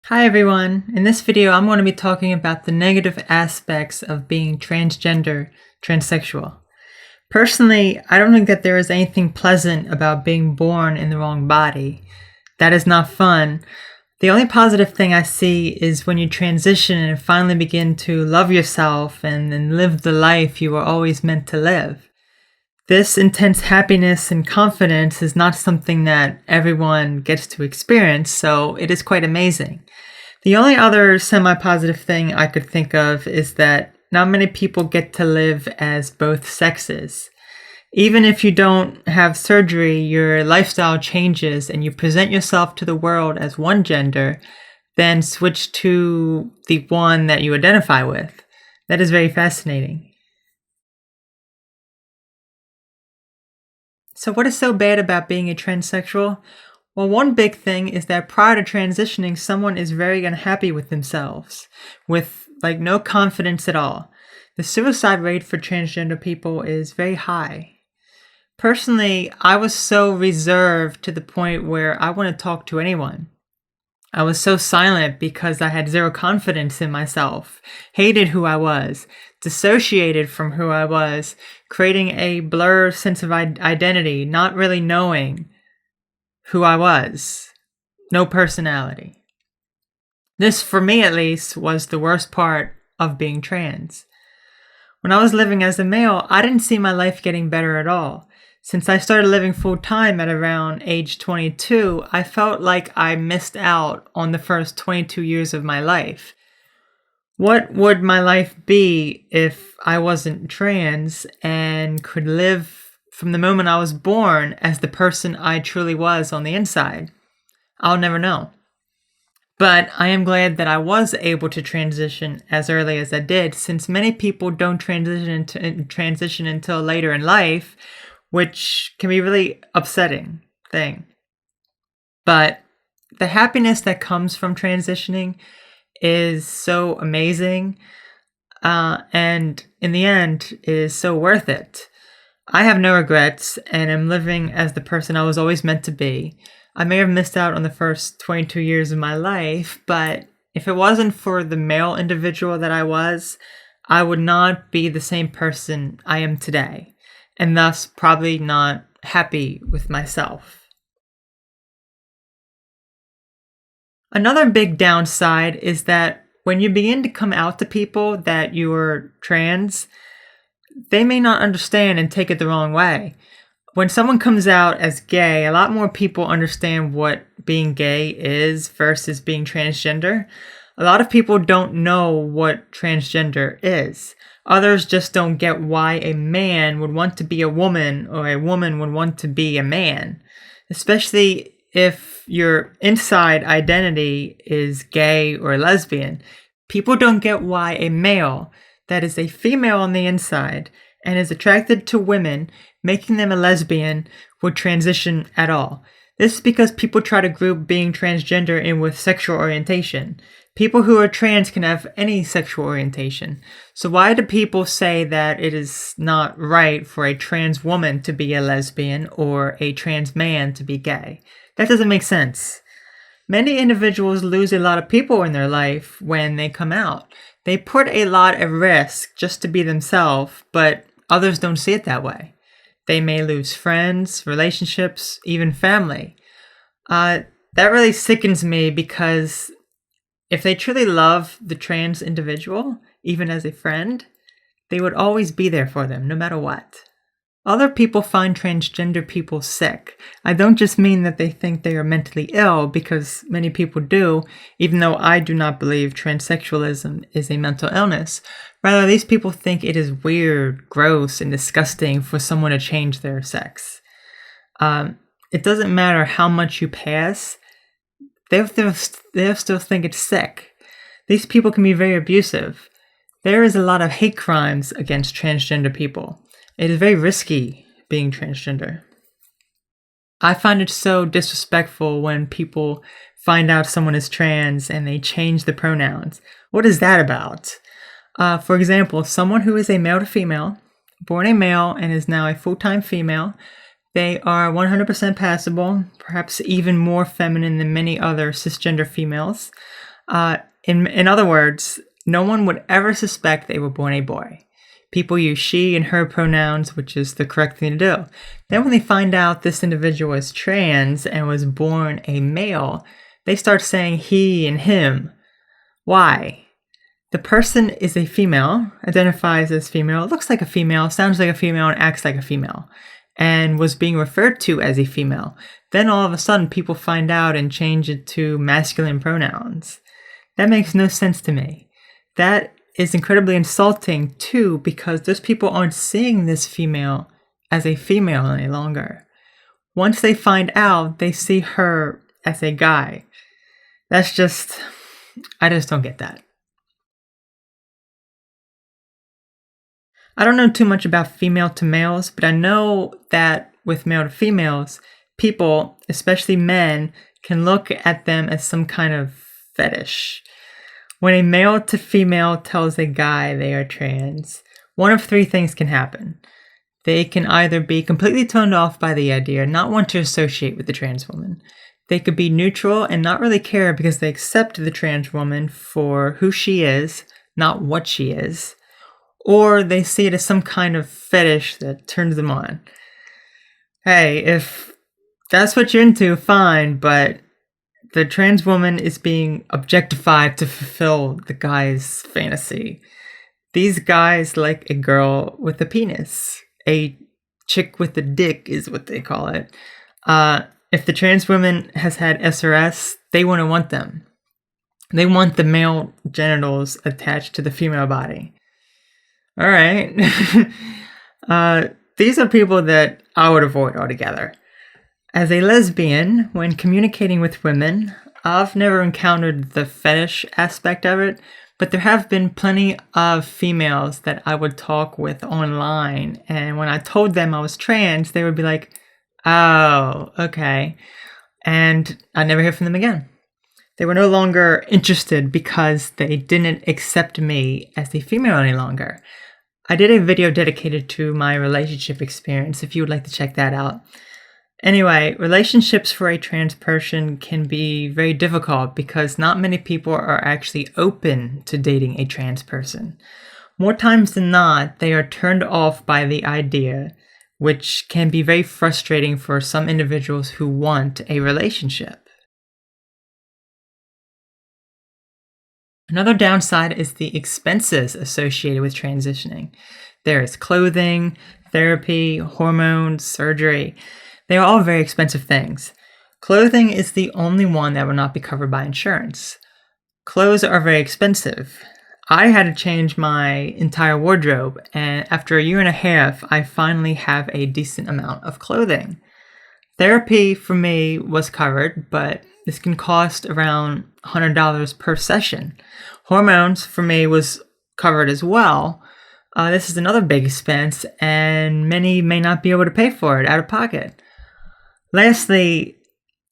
Hi everyone! In this video I'm going to be talking about the negative aspects of being transgender, transsexual. Personally, I don't think that there is anything pleasant about being born in the wrong body. That is not fun. The only positive thing I see is when you transition and finally begin to love yourself and live the life you were always meant to live. This intense happiness and confidence is not something that everyone gets to experience, so it is quite amazing. The only other semi-positive thing I could think of is that not many people get to live as both sexes. Even if you don't have surgery, your lifestyle changes and you present yourself to the world as one gender, then switch to the one that you identify with. That is very fascinating. So what is so bad about being a transsexual? Well, one big thing is that prior to transitioning, someone is very unhappy with themselves, with no confidence at all. The suicide rate for transgender people is very high. Personally, I was so reserved to the point where I wouldn't talk to anyone. I was so silent because I had zero confidence in myself, hated who I was, dissociated from who I was, creating a blurred sense of identity, not really knowing who I was. No personality. This, for me at least, was the worst part of being trans. When I was living as a male, I didn't see my life getting better at all. Since I started living full-time at around age 22, I felt like I missed out on the first 22 years of my life. What would my life be if I wasn't trans and could live from the moment I was born as the person I truly was on the inside? I'll never know. But I am glad that I was able to transition as early as I did, since many people don't transition until later in life, which can be a really upsetting thing. But the happiness that comes from transitioning is so amazing, and in the end is so worth it. I have no regrets and am living as the person I was always meant to be. I may have missed out on the first 22 years of my life, but if it wasn't for the male individual that I would not be the same person I am today, and thus probably not happy with myself. Another big downside is that when you begin to come out to people that you are trans, they may not understand and take it the wrong way. When someone comes out as gay, a lot more people understand what being gay is versus being transgender. A lot of people don't know what transgender is. Others just don't get why a man would want to be a woman or a woman would want to be a man, especially if your inside identity is gay or lesbian. People don't get why a male that is a female on the inside and is attracted to women, making them a lesbian, would transition at all. This is because people try to group being transgender in with sexual orientation. People who are trans can have any sexual orientation. So why do people say that it is not right for a trans woman to be a lesbian or a trans man to be gay? That doesn't make sense. Many individuals lose a lot of people in their life when they come out. They put a lot at risk just to be themselves, but others don't see it that way. They may lose friends, relationships, even family. That really sickens me because if they truly love the trans individual, even as a friend, they would always be there for them, no matter what. Other people find transgender people sick. I don't just mean that they think they are mentally ill, because many people do, even though I do not believe transsexualism is a mental illness. Rather, these people think it is weird, gross, and disgusting for someone to change their sex. It doesn't matter how much you pass, they'll still think it's sick. These people can be very abusive. There is a lot of hate crimes against transgender people. It is very risky being transgender. I find it so disrespectful when people find out someone is trans and they change the pronouns. What is that about? For example, someone who is a male to female, born a male and is now a full-time female, they are 100% passable, perhaps even more feminine than many other cisgender females. In other words, no one would ever suspect they were born a boy. People use she and her pronouns, which is the correct thing to do. Then when they find out this individual is trans and was born a male, they start saying he and him. Why? The person is a female, identifies as female, looks like a female, sounds like a female, and acts like a female, and was being referred to as a female. Then all of a sudden people find out and change it to masculine pronouns. That makes no sense to me. That is incredibly insulting too, because those people aren't seeing this female as a female any longer. Once they find out, they see her as a guy. I just don't get that. I don't know too much about female to males, but I know that with male to females, people, especially men, can look at them as some kind of fetish. When a male to female tells a guy they are trans, one of three things can happen. They can either be completely turned off by the idea, not want to associate with the trans woman. They could be neutral and not really care because they accept the trans woman for who she is, not what she is. Or they see it as some kind of fetish that turns them on. Hey, if that's what you're into, fine, but the trans woman is being objectified to fulfill the guy's fantasy. These guys like a girl with a penis. A chick with a dick is what they call it. If the trans woman has had SRS, they wouldn't want them. They want the male genitals attached to the female body. All right. These are people that I would avoid altogether. As a lesbian, when communicating with women, I've never encountered the fetish aspect of it, but there have been plenty of females that I would talk with online, and when I told them I was trans, they would be like, oh, okay, and I'd never hear from them again. They were no longer interested because they didn't accept me as a female any longer. I did a video dedicated to my relationship experience if you would like to check that out. Anyway, relationships for a trans person can be very difficult because not many people are actually open to dating a trans person. More times than not, they are turned off by the idea, which can be very frustrating for some individuals who want a relationship. Another downside is the expenses associated with transitioning. There is clothing, therapy, hormones, surgery. They are all very expensive things. Clothing is the only one that will not be covered by insurance. Clothes are very expensive. I had to change my entire wardrobe, and after a year and a half, I finally have a decent amount of clothing. Therapy for me was covered, but this can cost around $100 per session. Hormones for me was covered as well. This is another big expense, and many may not be able to pay for it out of pocket. Lastly,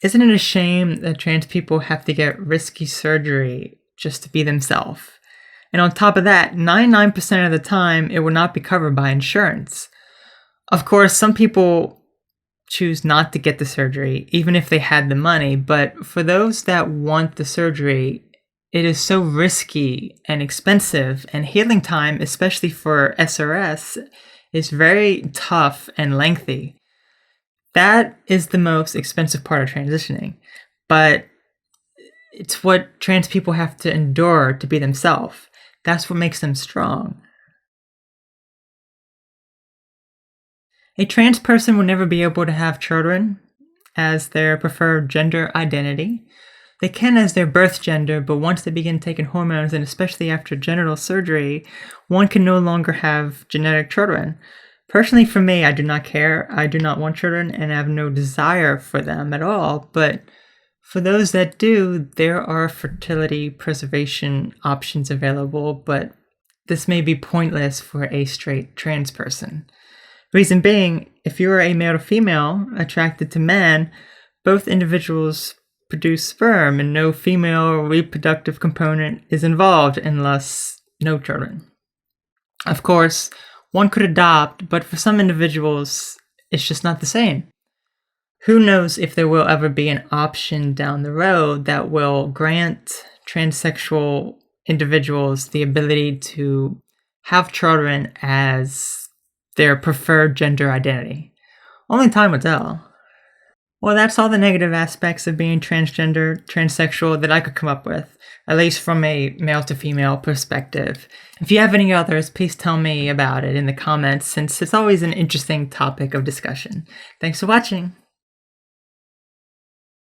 isn't it a shame that trans people have to get risky surgery just to be themselves? And on top of that, 99% of the time, it will not be covered by insurance. Of course, some people choose not to get the surgery, even if they had the money, but for those that want the surgery, it is so risky and expensive, and healing time, especially for SRS, is very tough and lengthy. That is the most expensive part of transitioning, but it's what trans people have to endure to be themselves. That's what makes them strong. A trans person will never be able to have children as their preferred gender identity. They can as their birth gender, but once they begin taking hormones, and especially after genital surgery, one can no longer have genetic children. Personally, for me, I do not care. I do not want children, and I have no desire for them at all. But for those that do, there are fertility preservation options available, but this may be pointless for a straight trans person. Reason being, if you are a male to female attracted to man, both individuals produce sperm and no female reproductive component is involved unless no children. Of course, one could adopt, but for some individuals, it's just not the same. Who knows if there will ever be an option down the road that will grant transsexual individuals the ability to have children as their preferred gender identity. Only time will tell. Well, that's all the negative aspects of being transgender, transsexual that I could come up with, at least from a male to female perspective. If you have any others, please tell me about it in the comments, since it's always an interesting topic of discussion. Thanks for watching.